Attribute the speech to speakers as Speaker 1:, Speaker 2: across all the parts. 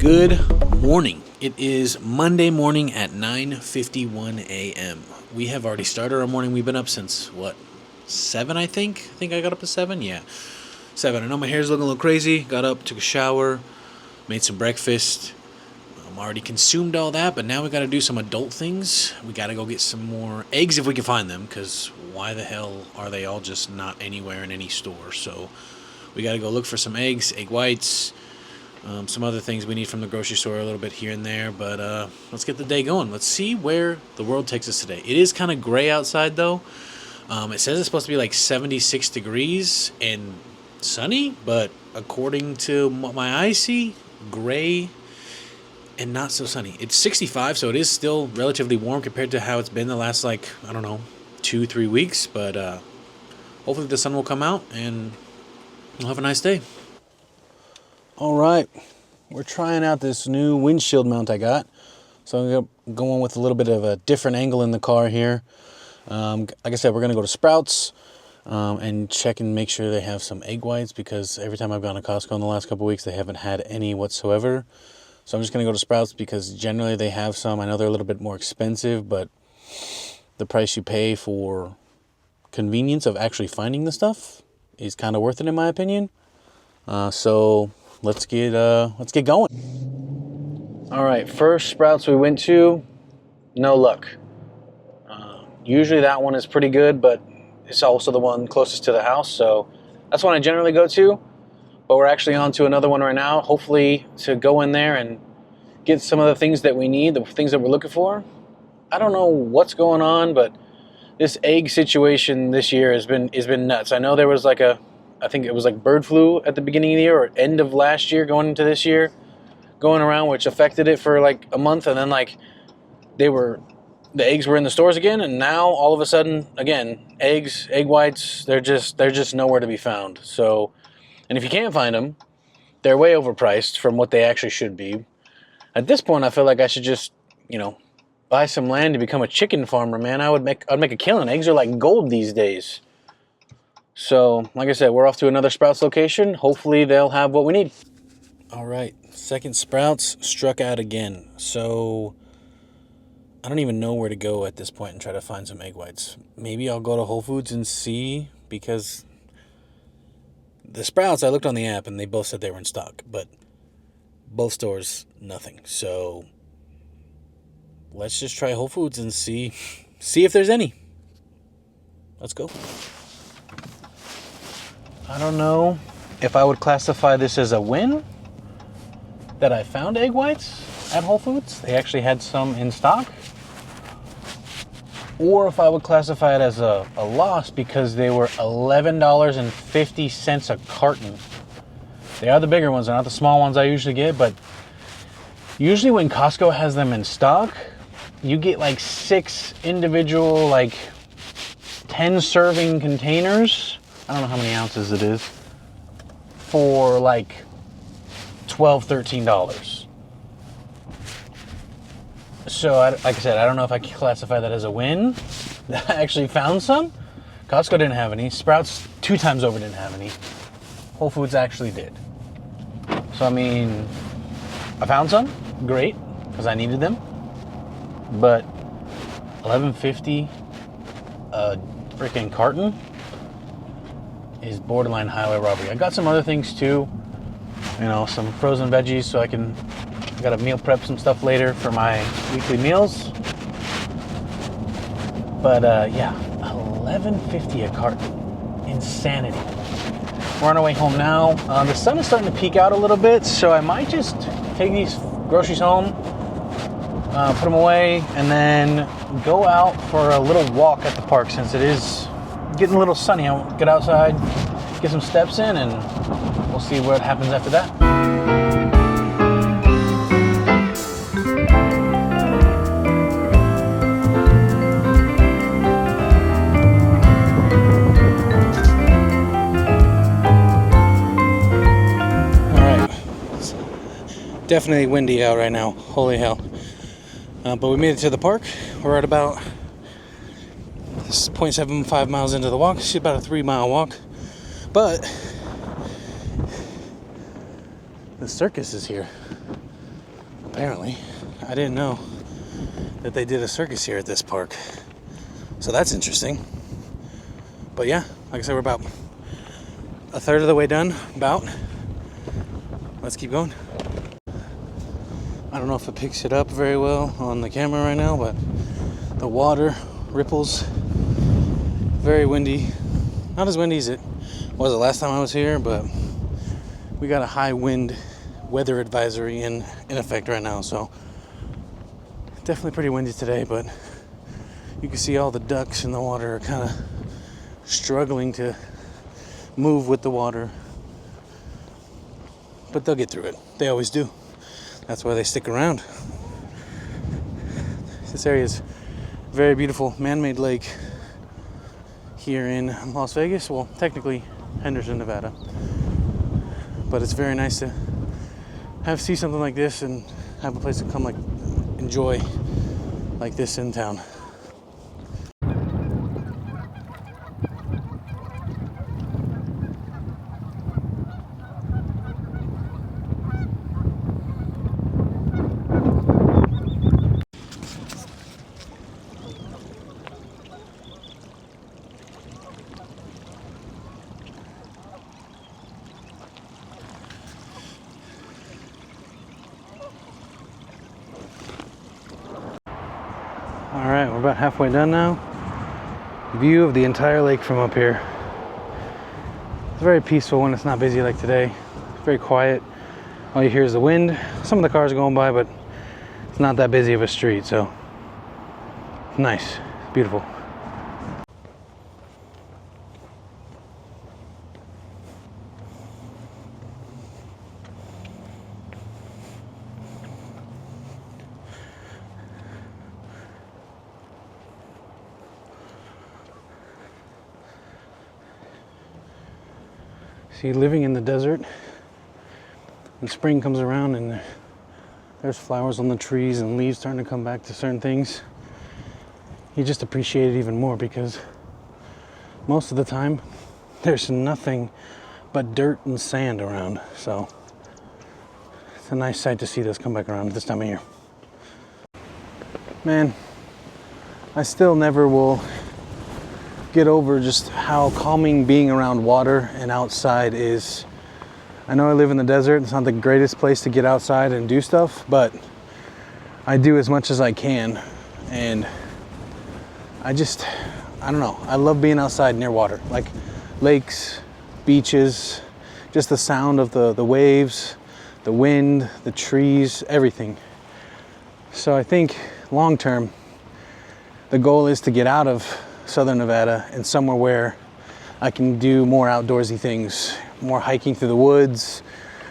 Speaker 1: Good morning. It is Monday morning at 9:51 a.m. We have already started our morning. We've been up since, 7 I think? I think I got up at 7? Yeah, 7. I know my hair's looking a little crazy. Got up, took a shower, made some breakfast. I'm already consumed all that, but now we got to do some adult things. We got to go get some more eggs if we can find them, because why the hell are they all just not anywhere in any store? So we got to go look for some eggs, egg whites, some other things we need from the grocery store, a little bit here and there, but let's get the day going. Let's see where the world takes us today. It is kind of gray outside, though. It says it's supposed to be like 76 degrees and sunny, but according to what my eyes see, gray and not so sunny. It's 65, so it is still relatively warm compared to how it's been the last, 2-3 weeks, but hopefully the sun will come out and we'll have a nice day. All right, we're trying out this new windshield mount I got. So I'm going to go on with a little bit of a different angle in the car here. Like I said, we're going to go to Sprouts and check and make sure they have some egg whites, because every time I've gone to Costco in the last couple of weeks, they haven't had any whatsoever. So I'm just going to go to Sprouts because generally they have some. I know they're a little bit more expensive, but the price you pay for convenience of actually finding the stuff is kind of worth it in my opinion. So let's get going. All right, first Sprouts we went to, no luck. Usually that one is pretty good, but it's also the one closest to the house, so that's one I generally go to. But we're actually on to another one right now, hopefully to go in there and get some of the things that we need, the things that we're looking for. I don't know what's going on, but this egg situation this year has been nuts. I know there was I think it was like bird flu at the beginning of the year or end of last year going into this year going around, which affected it for like a month, and then the eggs were in the stores again, and now all of a sudden again, eggs, egg whites, they're just nowhere to be found. So, and if you can't find them, they're way overpriced from what they actually should be. At this point, I feel like I should just, buy some land to become a chicken farmer, man. I'd make a killing. Eggs are like gold these days. So, like I said, we're off to another Sprouts location. Hopefully they'll have what we need. All right, second Sprouts struck out again. So I don't even know where to go at this point and try to find some egg whites. Maybe I'll go to Whole Foods and see, because the Sprouts, I looked on the app and they both said they were in stock, but both stores, nothing. So let's just try Whole Foods and see if there's any. Let's go. I don't know if I would classify this as a win that I found egg whites at Whole Foods. They actually had some in stock. Or if I would classify it as a loss because they were $11.50 a carton. They are the bigger ones. They're not the small ones I usually get, but usually when Costco has them in stock, you get like 6 individual, 10 serving containers. I don't know how many ounces it is, for $12, $13. So, like I said, I don't know if I can classify that as a win. I actually found some. Costco didn't have any. Sprouts 2 times over didn't have any. Whole Foods actually did. So, I found some. Great, because I needed them. But $11.50 a freaking carton is borderline highway robbery. I got some other things too. Some frozen veggies so I gotta meal prep some stuff later for my weekly meals. But yeah, $11.50 a carton. Insanity. We're on our way home now. The sun is starting to peek out a little bit, so I might just take these groceries home, put them away, and then go out for a little walk at the park since it is getting a little sunny. I'll get outside, get some steps in, and we'll see what happens after that. Definitely windy out right now. Holy hell. But we made it to the park. We're at about 0.75 miles into the walk. It's about a 3-mile walk. But the circus is here. apparently. I didn't know that they did a circus here at this park. So that's interesting. But yeah, like I said, we're about a third of the way done, about. Let's keep going. I don't know if it picks it up very well on the camera right now, but the water ripples. Very windy. Not as windy as it was the last time I was here, but we got a high wind weather advisory in effect right now, so definitely pretty windy today, but you can see all the ducks in the water are kind of struggling to move with the water, but they'll get through it. They always do. That's why they stick around. This area is a very beautiful man-made lake here in Las Vegas. Well, technically Henderson, Nevada. But it's very nice to see something like this and have a place to come like enjoy like this in town. All right, we're about halfway done now. View of the entire lake from up here. It's very peaceful when it's not busy like today. It's very quiet. All you hear is the wind. Some of the cars are going by, but it's not that busy of a street, so it's nice. It's beautiful. See, living in the desert, when spring comes around and there's flowers on the trees and leaves starting to come back to certain things, you just appreciate it even more, because most of the time there's nothing but dirt and sand around. So it's a nice sight to see this come back around this time of year. Man, I still never will get over just how calming being around water and outside is. I know I live in the desert. It's not the greatest place to get outside and do stuff, but I do as much as I can. And I don't know. I love being outside near water, like lakes, beaches, just the sound of the waves, the wind, the trees, everything. So I think long term, the goal is to get out of Southern Nevada and somewhere where I can do more outdoorsy things, more hiking through the woods,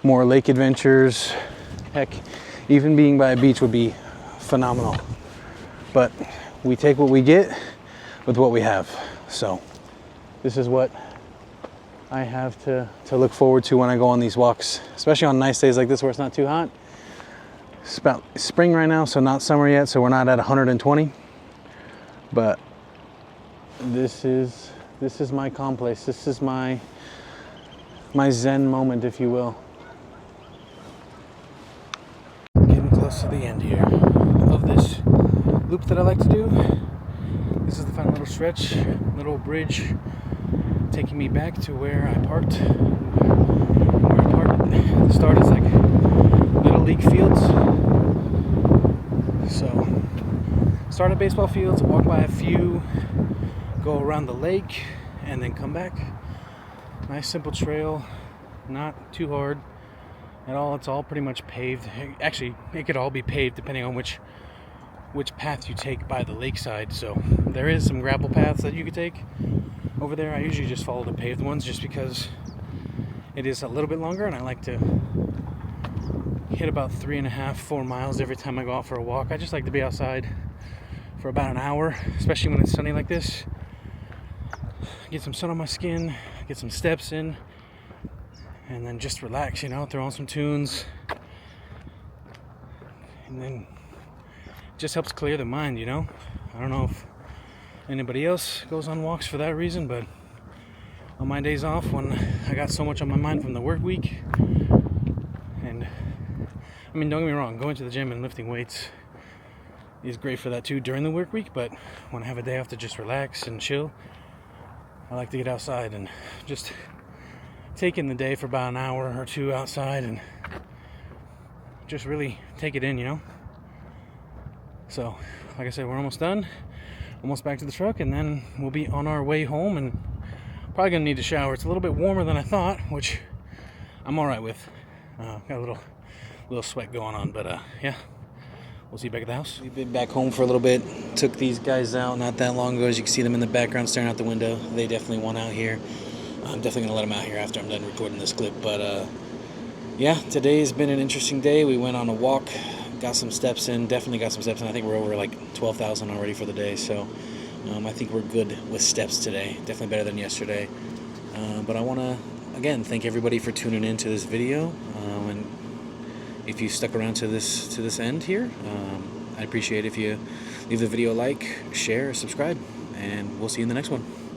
Speaker 1: more lake adventures. Heck, even being by a beach would be phenomenal. But we take what we get with what we have. So this is what I have to look forward to when I go on these walks, especially on nice days like this where it's not too hot. It's about spring right now, so not summer yet, so we're not at 120. But this is my calm place. This is my zen moment, if you will. Getting close to the end here of this loop that I like to do. This is the final little stretch, little bridge taking me back to where I parked. Where I parked at the start is like little league fields. So start at baseball fields, walk by a few, go around the lake, and then come back. Nice simple trail, not too hard at all. It's all pretty much paved. Actually, it could all be paved depending on which path you take by the lakeside. So there is some gravel paths that you could take over there. I usually just follow the paved ones just because it is a little bit longer, and I like to hit about 3.5-4 miles every time I go out for a walk. I just like to be outside for about an hour, especially when it's sunny like this. Get some sun on my skin, get some steps in, and then just relax, throw on some tunes. And then it just helps clear the mind, I don't know if anybody else goes on walks for that reason, but on my days off, when I got so much on my mind from the work week, and
Speaker 2: mean, don't get me wrong, going to the gym and lifting weights is great for that too during the work week, but when I have a day off to just relax and chill, I like to get outside and just take in the day for about an hour or two outside and just really take it in, you know? So, like I said, we're almost done, almost back to the truck, and then we'll be on our way home, and probably gonna need a shower. It's a little bit warmer than I thought, which I'm alright with. Got a little sweat going on, but yeah, we'll see you back at the house. We've been back home for a little bit. Took these guys out not that long ago. As you can see them in the background staring out the window. They definitely want out here. I'm definitely gonna let them out here after I'm done recording this clip, but yeah, today's been an interesting day. We went on a walk, got some steps in, definitely got some steps in. I think we're over like 12,000 already for the day, so I think we're good with steps today. Definitely better than yesterday. But I want to, again, thank everybody for tuning in to this video. And if you stuck around to this end here, I'd appreciate if you leave the video a like, share, subscribe, and we'll see you in the next one.